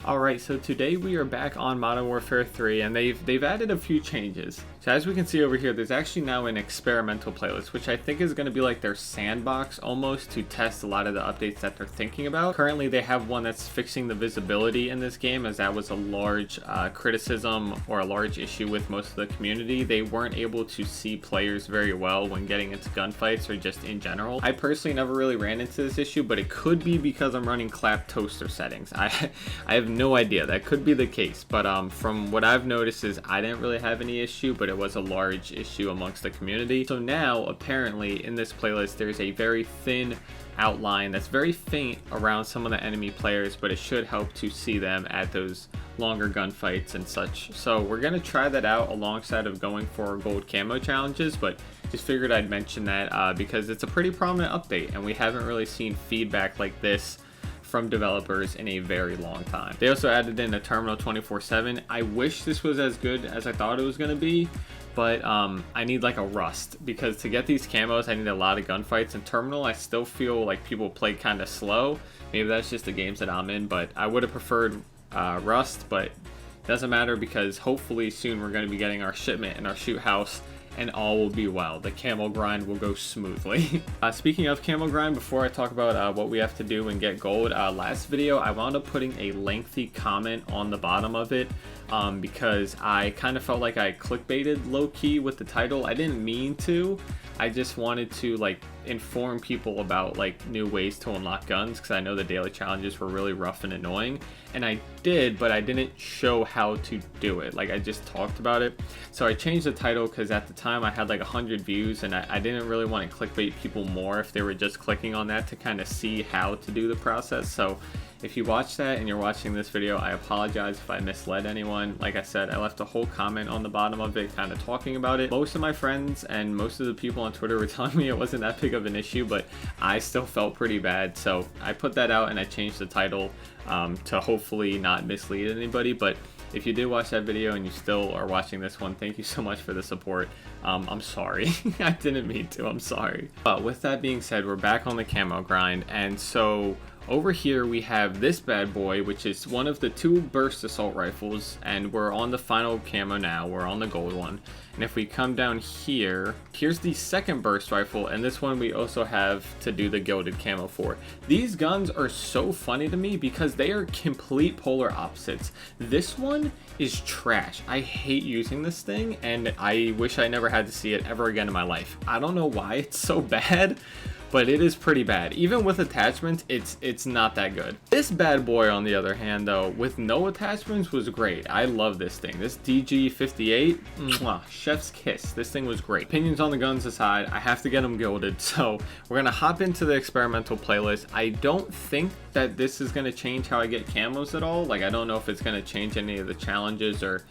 Alright, so today we are back on Modern Warfare 3 and they've added a few changes. So as we can see over here, there's actually now an experimental playlist, which I think is going to be like their sandbox almost to test a lot of the updates that they're thinking about. Currently they have one that's fixing the visibility in this game, as that was a large criticism or a large issue with most of the community. They weren't able to see players very well when getting into gunfights or just in general. I personally never really ran into this issue, but it could be because I'm running clap toaster settings. I have no idea. That could be the case, but from what I've noticed is I didn't really have any issue, but it was a large issue amongst the community. So now apparently in this playlist there's a very thin outline that's very faint around some of the enemy players, but it should help to see them at those longer gunfights and such. So we're gonna try that out alongside of going for gold camo challenges, but just figured I'd mention that because it's a pretty prominent update and we haven't really seen feedback like this from developers in a very long time. They also added in a terminal 24/7. I wish this was as good as I thought it was going to be, but I need like a rust, because to get these camos I need a lot of gunfights, and terminal I still feel like people play kind of slow. Maybe that's just the games that I'm in, but I would have preferred rust, but it doesn't matter because hopefully soon we're going to be getting our shipment in our shoot house and all will be well. The camo grind will go smoothly. Speaking of camo grind, before I talk about what we have to do and get gold, last video I wound up putting a lengthy comment on the bottom of it because I kind of felt like I clickbaited low-key with the title. I didn't mean to. I just wanted to like inform people about like new ways to unlock guns, because I know the daily challenges were really rough and annoying, and I did, but I didn't show how to do it. Like I just talked about it. So I changed the title because at the time I had like 100 views, and I didn't really want to clickbait people more if they were just clicking on that to kind of see how to do the process. So if you watch that and you're watching this video, I apologize if I misled anyone. Like I said, I left a whole comment on the bottom of it kind of talking about it. Most of my friends and most of the people on Twitter were telling me it wasn't that big of an issue, but I still felt pretty bad. So I put that out and I changed the title to hopefully not mislead anybody. But if you did watch that video and you still are watching this one, thank you so much for the support. I'm sorry. I didn't mean to. I'm sorry. But with that being said, we're back on the camo grind, and so over here we have this bad boy, which is one of the 2 burst assault rifles, and we're on the final camo now. We're on the gold one. And if we come down here, here's the second burst rifle, and this one we also have to do the gilded camo for. These guns are so funny to me because they are complete polar opposites. This one is trash. I hate using this thing, and I wish I never had to see it ever again in my life. I don't know why it's so bad, but it is pretty bad. Even with attachments, it's not that good. This bad boy, on the other hand, though, with no attachments, was great. I love this thing. This DG58, mwah, chef's kiss. This thing was great. Opinions on the guns aside, I have to get them gilded, so we're gonna hop into the experimental playlist. I don't think that this is gonna change how I get camos at all. Like, I don't know if it's gonna change any of the challenges or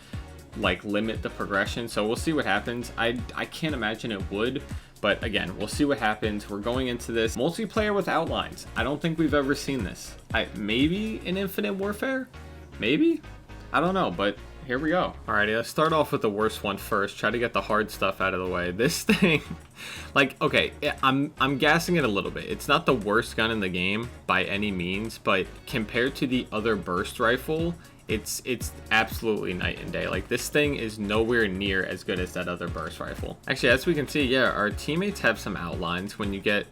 like limit the progression, so we'll see what happens. I can't imagine it would, but again, we'll see what happens. We're going into this multiplayer with outlines. I don't think we've ever seen this. Maybe in Infinite Warfare? Maybe? I don't know, but here we go. Alrighty, let's start off with the worst one first. Try to get the hard stuff out of the way. This thing, like, okay, I'm gassing it a little bit. It's not the worst gun in the game by any means, but compared to the other burst rifle, it's absolutely night and day. Like, this thing is nowhere near as good as that other burst rifle. Actually, as we can see, yeah, our teammates have some outlines when you get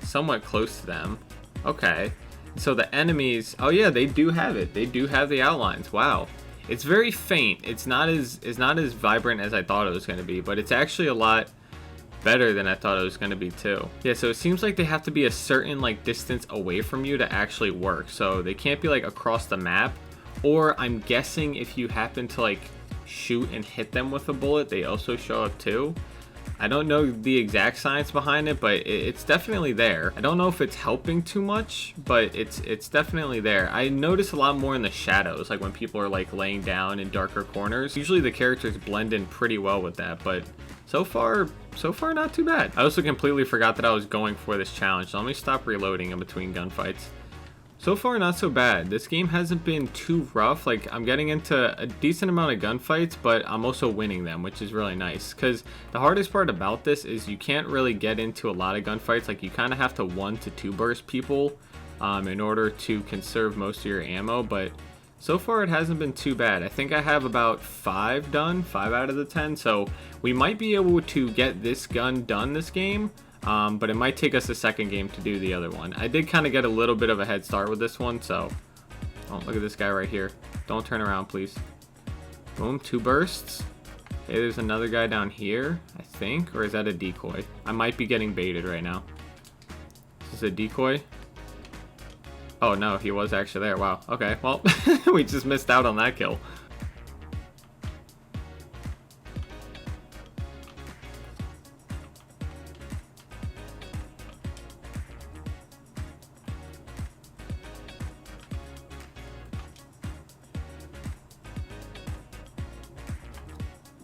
somewhat close to them. Okay, so the enemies, oh yeah, they do have it. They do have the outlines. Wow. It's very faint. It's not as vibrant as I thought it was going to be, but it's actually a lot better than I thought it was going to be too. Yeah, so it seems like they have to be a certain like distance away from you to actually work. So they can't be like across the map. Or I'm guessing if you happen to like shoot and hit them with a bullet, they also show up too. I don't know the exact science behind it, but it's definitely there. I don't know if it's helping too much, but it's definitely there. I notice a lot more in the shadows, like when people are like laying down in darker corners. Usually the characters blend in pretty well with that, but so far not too bad. I also completely forgot that I was going for this challenge, so let me stop reloading in between gunfights. So far, not so bad. This game hasn't been too rough. Like, I'm getting into a decent amount of gunfights, but I'm also winning them, which is really nice. Because the hardest part about this is you can't really get into a lot of gunfights. Like, you kind of have to 1 to 2 burst people in order to conserve most of your ammo. But so far it hasn't been too bad. I think I have about 5 done, 5 out of the 10, so we might be able to get this gun done this game, but it might take us a second game to do the other one. I did kind of get a little bit of a head start with this one, so... Oh, look at this guy right here. Don't turn around, please. Boom, 2 bursts. Okay, there's another guy down here, I think, or is that a decoy? I might be getting baited right now. Is this a decoy? Oh no, he was actually there. Wow. Okay, well, we just missed out on that kill.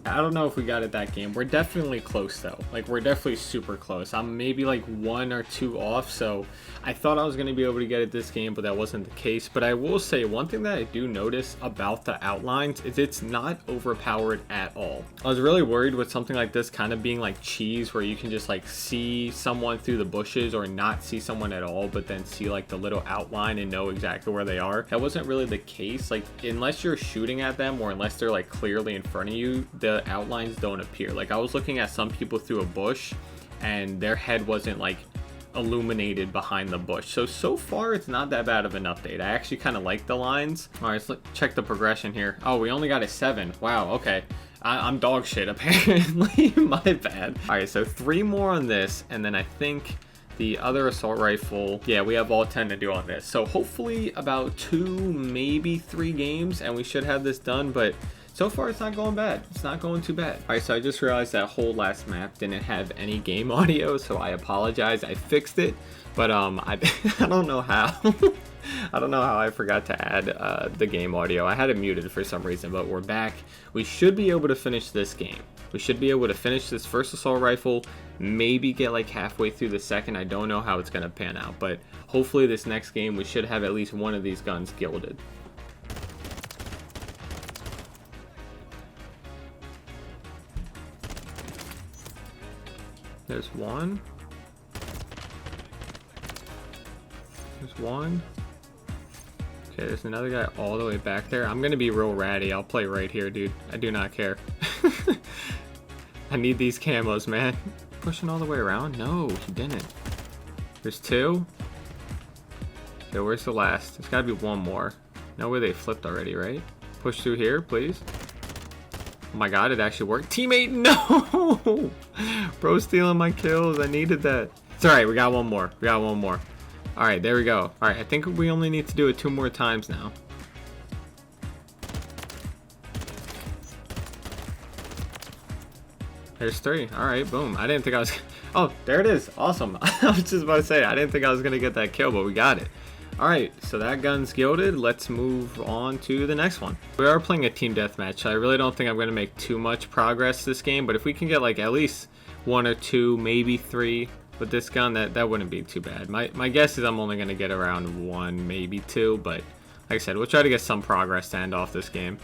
I don't know if we got it that game. We're definitely close though. Like, we're definitely super close. I'm maybe like 1 or 2 off, so I thought I was going to be able to get it this game, but that wasn't the case. But I will say one thing that I do notice about the outlines is it's not overpowered at all. I was really worried with something like this kind of being like cheese, where you can just like see someone through the bushes or not see someone at all, but then see like the little outline and know exactly where they are. That wasn't really the case. Like, unless you're shooting at them or unless they're like clearly in front of you, the outlines don't appear. Like, I was looking at some people through a bush and their head wasn't like illuminated behind the bush. So far it's not that bad of an update. I actually kind of like the lines. All right, let's check the progression here. Oh, we only got a 7. Wow, okay. I'm dog shit apparently. My bad. All right, so 3 more on this, and then I think the other assault rifle, yeah, we have all 10 to do on this. So hopefully about 2, maybe 3 games and we should have this done, but so far it's not going bad. It's not going too bad. All right, so I just realized that whole last map didn't have any game audio, so I apologize. I fixed it, but I don't know how. I don't know how I forgot to add the game audio. I had it muted for some reason, but we're back. We should be able to finish this game. We should be able to finish this first assault rifle, maybe get like halfway through the second. I don't know how it's going to pan out, but hopefully this next game we should have at least one of these guns gilded. There's one. There's one. Okay, there's another guy all the way back there. I'm gonna be real ratty. I'll play right here, dude. I do not care. I need these camos, man. Pushing all the way around? No, he didn't. There's 2. Okay, where's the last? There's gotta be 1 more. No way they flipped already, right? Push through here, please. Oh my god, it actually worked. Teammate, no! Bro stealing my kills. I needed that. It's alright, we got 1 more. We got 1 more. Alright, there we go. Alright, I think we only need to do it 2 more times now. There's 3. Alright, boom. I didn't think I was... Oh, there it is. Awesome. I was just about to say, I didn't think I was going to get that kill, but we got it. Alright, so that gun's gilded. Let's move on to the next one. We are playing a team deathmatch, so I really don't think I'm going to make too much progress this game, but if we can get like at least 1 or 2, maybe 3 with this gun, that wouldn't be too bad. My guess is I'm only going to get around 1, maybe 2, but like I said, we'll try to get some progress to end off this game.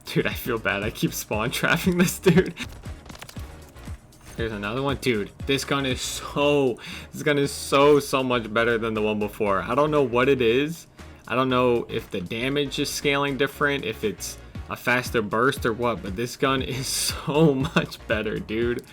Dude, I feel bad. I keep spawn trapping this dude. There's another one. Dude, this gun is so much better than the one before. I don't know what it is. I don't know if the damage is scaling different, if it's a faster burst or what, but this gun is so much better, dude.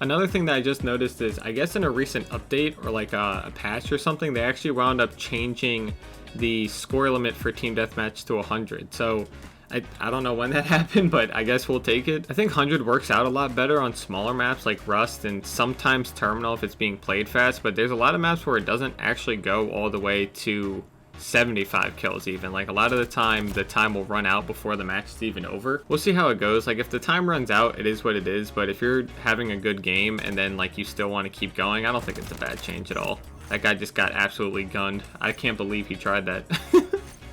Another thing that I just noticed is, I guess in a recent update or like a patch or something, they actually wound up changing the score limit for Team Deathmatch to 100. So I don't know when that happened, but I guess we'll take it. I think 100 works out a lot better on smaller maps like Rust and sometimes Terminal if it's being played fast, but there's a lot of maps where it doesn't actually go all the way to 75 kills even. Like a lot of the time will run out before the match is even over. We'll see how it goes. Like if the time runs out, it is what it is, but if you're having a good game and then like you still want to keep going, I don't think it's a bad change at all. That guy just got absolutely gunned. I can't believe he tried that.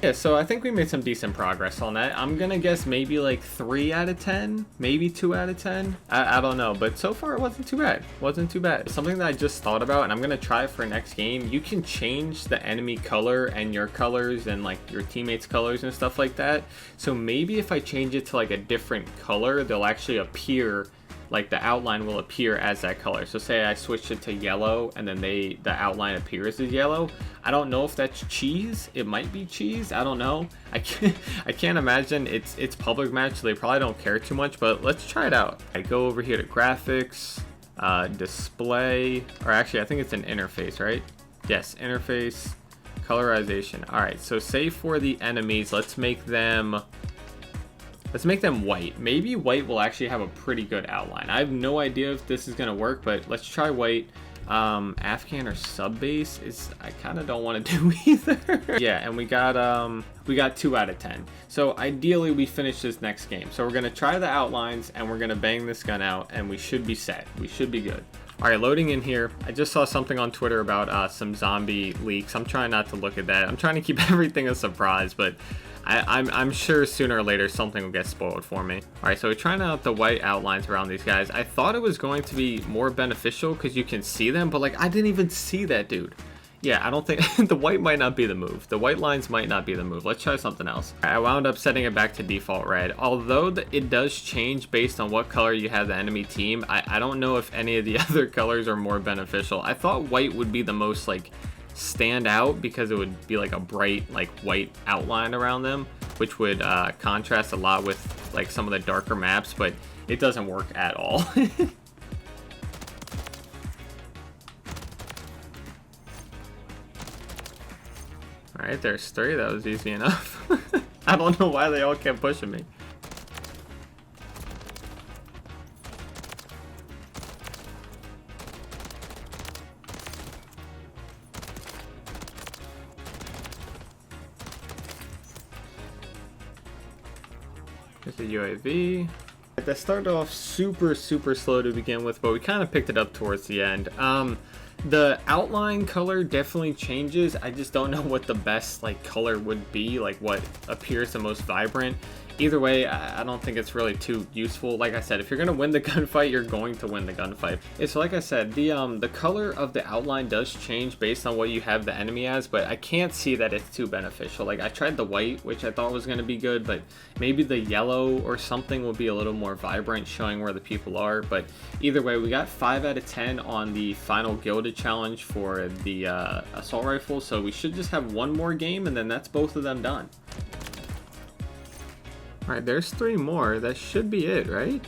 Yeah, so I think we made some decent progress on that. I'm gonna guess maybe like 3 out of 10, maybe 2 out of 10. I don't know, but so far it wasn't too bad. Wasn't too bad. Something that I just thought about, and I'm gonna try for next game. You can change the enemy color and your colors and like your teammates' colors and stuff like that. So maybe if I change it to like a different color, they'll actually appear. Like the outline will appear as that color. So say I switch it to yellow and then the outline appears as yellow. I don't know if that's cheese. It might be cheese. I don't know. I can't imagine. It's public match, so they probably don't care too much, but let's try it out. I go over here to graphics, display, or actually I think it's an interface, right? Yes, interface, colorization. All right, so say for the enemies, let's make them white. Maybe white will actually have a pretty good outline. I have no idea if this is gonna work, but let's try white. Afghan or sub base is, I kind of don't want to do either. Yeah, and we got 2 out of 10. So ideally we finish this next game. So we're gonna try the outlines and we're gonna bang this gun out and we should be set. We should be good. All right, loading in here. I just saw something on Twitter about some zombie leaks. I'm trying not to look at that. I'm trying to keep everything a surprise, but I'm sure sooner or later something will get spoiled for me. All right, so we're trying out the white outlines around these guys. I thought it was going to be more beneficial because you can see them, but like I didn't even see that dude. Yeah, I don't think the white might not be the move. The white lines might not be the move. Let's try something else. I wound up setting it back to default red. Although it does change based on what color you have the enemy team, I don't know if any of the other colors are more beneficial. I thought white would be the most like stand out because it would be like a bright like white outline around them, which would contrast a lot with like some of the darker maps, but it doesn't work at all. All right, there's 3. That was easy enough. I don't know why they all kept pushing me. There's a UAV. That started off super slow to begin with, but we kind of picked it up towards the end. The outline color definitely changes. I just don't know what the best like color would be, like what appears the most vibrant. Either way, I don't think it's really too useful. Like I said, if you're gonna win the gunfight, you're going to win the gunfight. So like I said, the color of the outline does change based on what you have the enemy as, but I can't see that it's too beneficial. Like I tried the white, which I thought was gonna be good, but maybe the yellow or something will be a little more vibrant, showing where the people are. But either way, we got 5 out of 10 on the final gilded challenge for the assault rifle, so we should just have one more game and then that's both of them done. All right, there's 3 more. That should be it, right?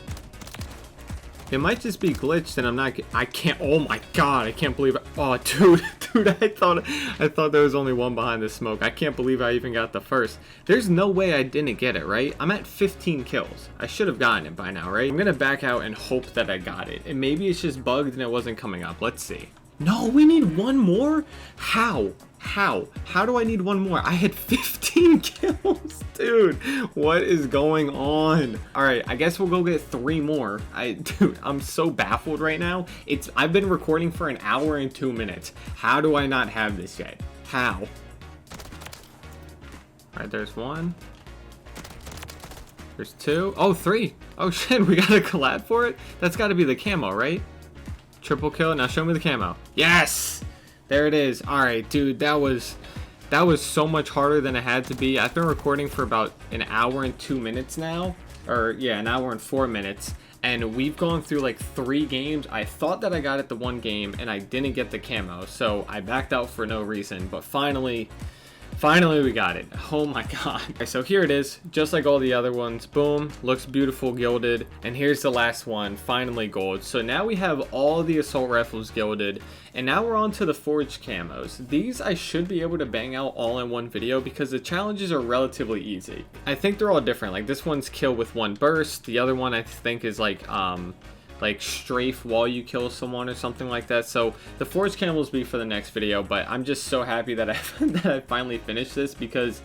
It might just be glitched and I can't, oh my God, I can't believe it. Oh, dude, I thought there was only one behind the smoke. I can't believe I even got the first. There's no way I didn't get it, right? I'm at 15 kills. I should have gotten it by now, right? I'm gonna back out and hope that I got it. And maybe it's just bugged and it wasn't coming up. Let's see. No, we need one more? How do I need one more? I had 15 kills, dude. What is going on? All right, I guess we'll go get 3 more. Dude, I'm so baffled right now. I've been recording for an hour and 2 minutes. How do I not have this yet? How? All right, there's 1. There's 2. Oh, 3. Oh shit, we got a collab for it? That's gotta be the camo, right? Triple kill. Now show me the camo. Yes! There it is. All right, dude, that was so much harder than it had to be. I've been recording for about an hour and 2 minutes now, or yeah, an hour and 4 minutes, and we've gone through like 3 games. I thought that I got it the one game and I didn't get the camo, so I backed out for no reason, but finally we got it. Oh my God. Okay, so here it is, just like all the other ones. Boom, looks beautiful, gilded. And here's the last one, finally gold. So now we have all the assault rifles gilded, and now we're on to the forged camos. These I should be able to bang out all in one video because the challenges are relatively easy. I think they're all different. Like this one's kill with 1 burst. The other one I think is like like strafe while you kill someone or something like that. So the forged camos will be for the next video, but I'm just so happy that that I finally finished this, because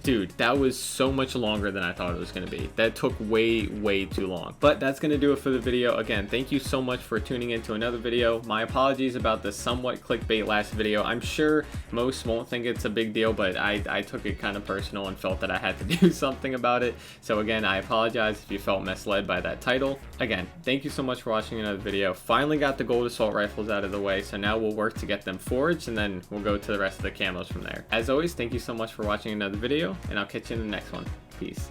dude, that was so much longer than I thought it was going to be. That took way too long. But that's going to do it for the video. Again, thank you so much for tuning into another video. My apologies about the somewhat clickbait last video. I'm sure most won't think it's a big deal, but I took it kind of personal and felt that I had to do something about it. So again, I apologize if you felt misled by that title. Again, thank you so much for watching another video. Finally got the gold assault rifles out of the way, so now we'll work to get them forged, and then we'll go to the rest of the camos from there. As always, thank you so much for watching another video, and I'll catch you in the next one. Peace.